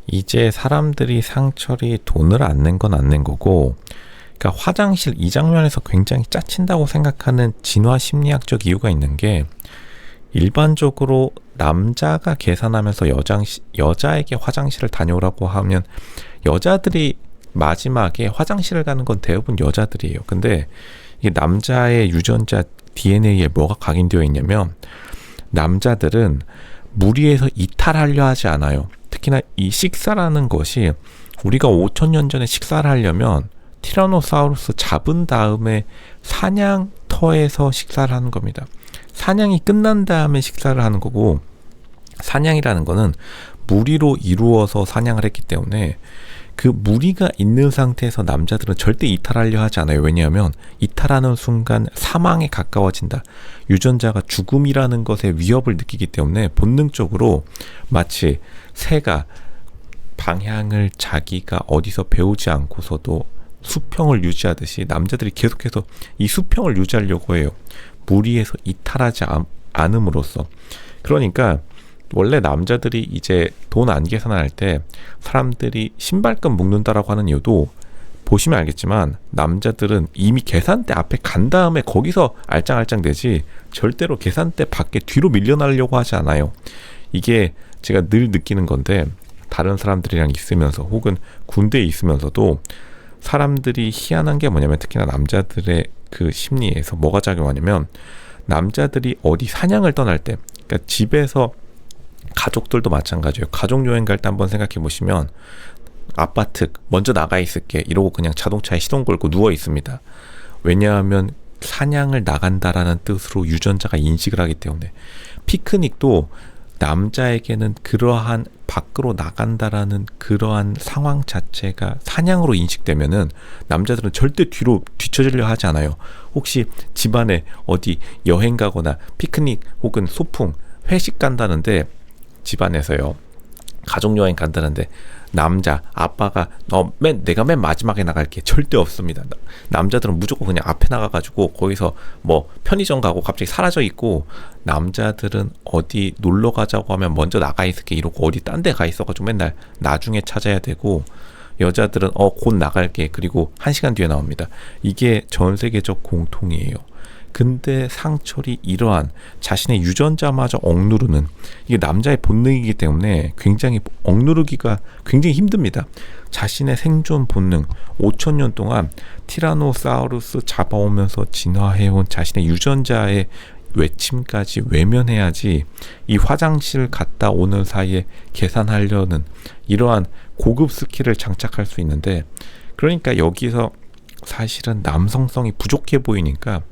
이제 사람들이 상철이 돈을 안 낸 건 안 낸 거고, 그러니까 화장실 이 장면에서 굉장히 짜친다고 생각하는 진화 심리학적 이유가 있는 게, 일반적으로 남자가 계산하면서 여자에게 화장실을 다녀오라고 하면 여자들이 마지막에 화장실을 가는 건 대부분 여자들이에요. 근데 이게 남자의 유전자 DNA에 뭐가 각인되어 있냐면, 남자들은 무리해서 이탈하려 하지 않아요. 특히나 이 식사라는 것이, 우리가 5천년 전에 식사를 하려면 티라노사우루스 잡은 다음에 사냥터에서 식사를 하는 겁니다. 사냥이 끝난 다음에 식사를 하는 거고, 사냥이라는 거는 무리로 이루어서 사냥을 했기 때문에 그 무리가 있는 상태에서 남자들은 절대 이탈하려 하지 않아요. 왜냐하면 이탈하는 순간 사망에 가까워진다. 유전자가 죽음이라는 것의 위협을 느끼기 때문에 본능적으로, 마치 새가 방향을 자기가 어디서 배우지 않고서도 수평을 유지하듯이 남자들이 계속해서 이 수평을 유지하려고 해요. 무리해서 이탈하지 않음으로써. 그러니까 원래 남자들이 이제 돈 안 계산할 때 사람들이 신발끈 묶는다라고 하는 이유도, 보시면 알겠지만 남자들은 이미 계산대 앞에 간 다음에 거기서 알짱알짱 대지 절대로 계산대 밖에 뒤로 밀려나려고 하지 않아요. 이게 제가 늘 느끼는 건데, 다른 사람들이랑 있으면서 혹은 군대에 있으면서도 사람들이 희한한 게 뭐냐면, 특히나 남자들의 그 심리에서 뭐가 작용하냐면, 남자들이 어디 사냥을 떠날 때, 그러니까 집에서, 가족들도 마찬가지예요. 가족 여행 갈 때 한번 생각해 보시면, 아파트 먼저 나가 있을게 이러고 그냥 자동차에 시동 걸고 누워 있습니다. 왜냐하면 사냥을 나간다라는 뜻으로 유전자가 인식을 하기 때문에. 피크닉도 남자에게는 그러한 밖으로 나간다라는 그러한 상황 자체가 사냥으로 인식되면은 남자들은 절대 뒤로 뒤처지려 하지 않아요. 혹시 집안에 어디 여행 가거나 피크닉 혹은 소풍 회식 간다는데, 집안에서요, 가족여행 간다는데 남자 아빠가 내가 맨 마지막에 나갈게 절대 없습니다. 남자들은 무조건 그냥 앞에 나가가지고 거기서 뭐 편의점 가고 갑자기 사라져 있고, 남자들은 어디 놀러 가자고 하면 먼저 나가 있을게 이러고 어디 딴 데 가 있어가지고 맨날 나중에 찾아야 되고, 여자들은 곧 나갈게 그리고 1시간 뒤에 나옵니다. 이게 전 세계적 공통이에요. 근데 상철이 이러한 자신의 유전자마저 억누르는, 이게 남자의 본능이기 때문에 굉장히 억누르기가 굉장히 힘듭니다. 자신의 생존 본능, 5천년 동안 티라노사우루스 잡아오면서 진화해온 자신의 유전자의 외침까지 외면해야지 이 화장실 갔다 오는 사이에 계산하려는 이러한 고급 스킬을 장착할 수 있는데, 그러니까 여기서 사실은 남성성이 부족해 보이니까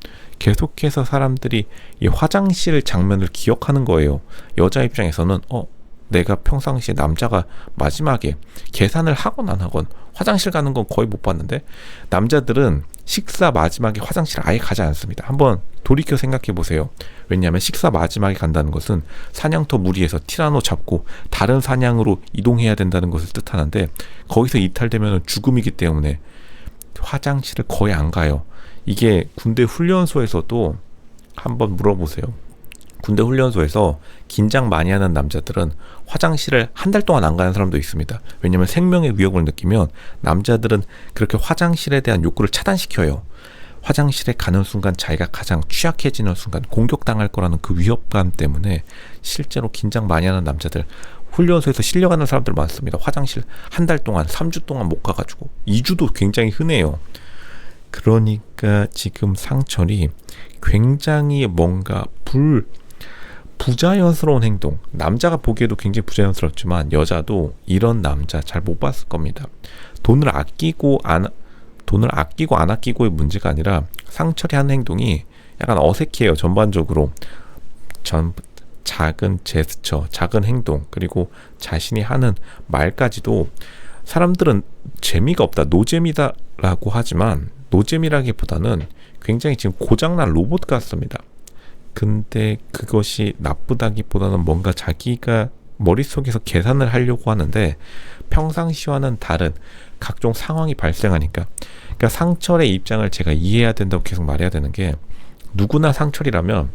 계속해서 사람들이 이 화장실 장면을 기억하는 거예요. 여자 입장에서는 내가 평상시에 남자가 마지막에 계산을 하건 안 하건 화장실 가는 건 거의 못 봤는데, 남자들은 식사 마지막에 화장실 아예 가지 않습니다. 한번 돌이켜 생각해 보세요. 왜냐하면 식사 마지막에 간다는 것은 사냥터 무리해서 티라노 잡고 다른 사냥으로 이동해야 된다는 것을 뜻하는데, 거기서 이탈되면 죽음이기 때문에 화장실을 거의 안 가요. 이게 군대 훈련소에서도 한번 물어보세요. 군대 훈련소에서 긴장 많이 하는 남자들은 화장실을 한 달 동안 안 가는 사람도 있습니다. 왜냐하면 생명의 위협을 느끼면 남자들은 그렇게 화장실에 대한 욕구를 차단시켜요. 화장실에 가는 순간 자기가 가장 취약해지는 순간 공격당할 거라는 그 위협감 때문에 실제로 긴장 많이 하는 남자들, 훈련소에서 실려가는 사람들 많습니다. 화장실 한 달 동안 3주 동안 못 가가지고, 2주도 굉장히 흔해요. 그러니까 지금 상철이 굉장히 뭔가 부자연스러운 행동, 남자가 보기에도 굉장히 부자연스럽지만 여자도 이런 남자 잘 못 봤을 겁니다. 돈을 아끼고 안 아끼고의 문제가 아니라, 상철이 하는 행동이 약간 어색해요. 전반적으로 작은 제스처, 작은 행동, 그리고 자신이 하는 말까지도 사람들은 재미가 없다, 노잼이다라고 하지만, 노잼이라기보다는 굉장히 지금 고장난 로봇 같습니다. 근데 그것이 나쁘다기보다는 뭔가 자기가 머릿속에서 계산을 하려고 하는데 평상시와는 다른 각종 상황이 발생하니까, 그러니까 상철의 입장을 제가 이해해야 된다고 계속 말해야 되는 게, 누구나 상철이라면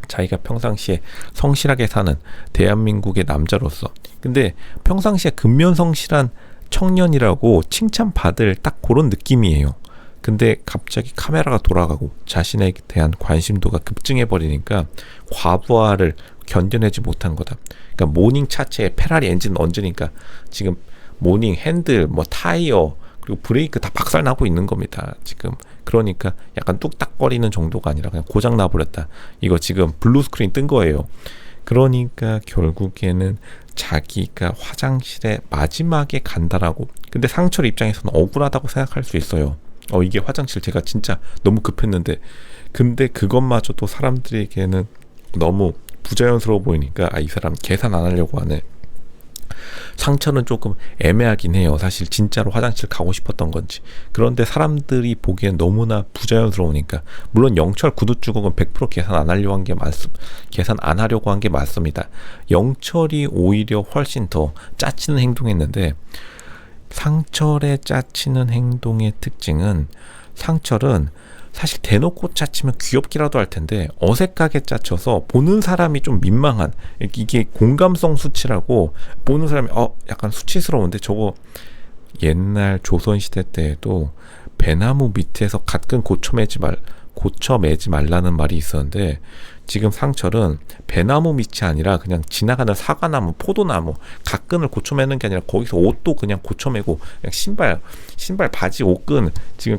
자기가 평상시에 성실하게 사는 대한민국의 남자로서, 근데 평상시에 근면성실한 청년이라고 칭찬받을 딱 그런 느낌이에요. 근데 갑자기 카메라가 돌아가고 자신에 대한 관심도가 급증해버리니까 과부하를 견뎌내지 못한 거다. 그러니까 모닝 차체에 페라리 엔진 얹으니까 지금 모닝 핸들, 뭐 타이어, 그리고 브레이크 다 박살나고 있는 겁니다. 지금 그러니까 약간 뚝딱거리는 정도가 아니라 그냥 고장 나버렸다. 이거 지금 블루 스크린 뜬 거예요. 그러니까 결국에는 자기가 화장실에 마지막에 간다라고. 근데 상철 입장에서는 억울하다고 생각할 수 있어요. 이게 화장실 제가 진짜 너무 급했는데, 근데 그것마저도 사람들에게는 너무 부자연스러워 보이니까 이 사람 계산 안 하려고 하네. 상처는 조금 애매하긴 해요. 사실 진짜로 화장실 가고 싶었던 건지. 그런데 사람들이 보기엔 너무나 부자연스러우니까. 물론 영철 구두주걱은 100% 계산 안 하려고 한 게 맞습니다. 영철이 오히려 훨씬 더 짜치는 행동했는데, 상철의 짜치는 행동의 특징은, 상철은 사실 대놓고 짜치면 귀엽기라도 할 텐데 어색하게 짜쳐서 보는 사람이 좀 민망한, 이게 공감성 수치라고 보는 사람이 약간 수치스러운데, 저거 옛날 조선시대 때에도 배나무 밑에서 가끔 고쳐매지 말라는 말이 있었는데, 지금 상철은 배나무 밑이 아니라 그냥 지나가는 사과나무, 포도나무 가끈을 고쳐매는 게 아니라 거기서 옷도 그냥 고쳐매고, 그냥 신발 바지 옷끈 지금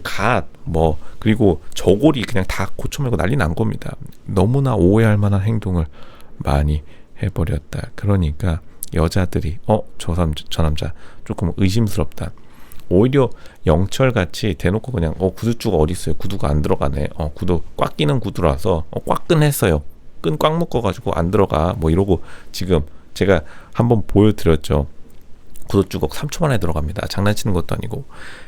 그리고 저고리 그냥 다 고쳐매고 난리 난 겁니다. 너무나 오해할 만한 행동을 많이 해버렸다. 그러니까 여자들이 저 남자 조금 의심스럽다. 오히려 영철같이 대놓고 그냥 구두주가 어디 있어요? 구두가 안 들어가네. 구두 꽉 끼는 구두라서 꽉끈했어요. 끈 꽉 묶어가지고 안 들어가. 뭐 이러고, 지금 제가 한번 보여드렸죠. 구두주걱 3초 만에 들어갑니다. 장난치는 것도 아니고.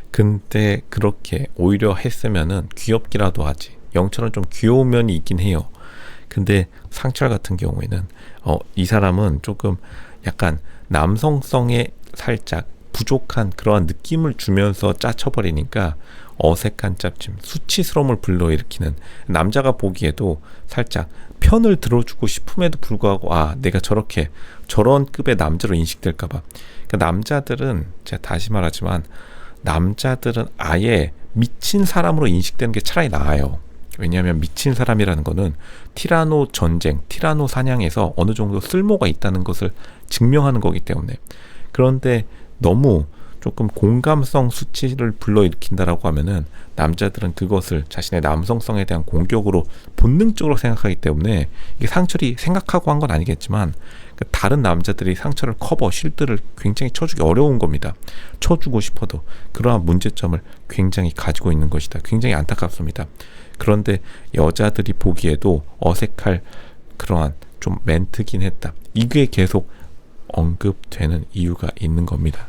근데 그렇게 오히려 했으면은 귀엽기라도 하지. 영철은 좀 귀여운 면이 있긴 해요. 근데 상철 같은 경우에는 이 사람은 조금 약간 남성성에 살짝 부족한 그러한 느낌을 주면서 짜쳐버리니까 어색한 짭짐, 수치스러움을 불러일으키는, 남자가 보기에도 살짝 편을 들어주고 싶음에도 불구하고 내가 저런 급의 남자로 인식될까봐. 그러니까 남자들은, 제가 다시 말하지만 남자들은 아예 미친 사람으로 인식되는 게 차라리 나아요. 왜냐하면 미친 사람이라는 거는 티라노 전쟁, 티라노 사냥에서 어느 정도 쓸모가 있다는 것을 증명하는 거기 때문에. 그런데 너무 조금 공감성 수치를 불러일으킨다라고 하면은 남자들은 그것을 자신의 남성성에 대한 공격으로 본능적으로 생각하기 때문에, 이게 상철이 생각하고 한 건 아니겠지만 다른 남자들이 상철을 쉴드를 굉장히 쳐주기 어려운 겁니다. 쳐주고 싶어도. 그러한 문제점을 굉장히 가지고 있는 것이다. 굉장히 안타깝습니다. 그런데 여자들이 보기에도 어색할 그러한 좀 멘트긴 했다. 이게 계속 언급되는 이유가 있는 겁니다.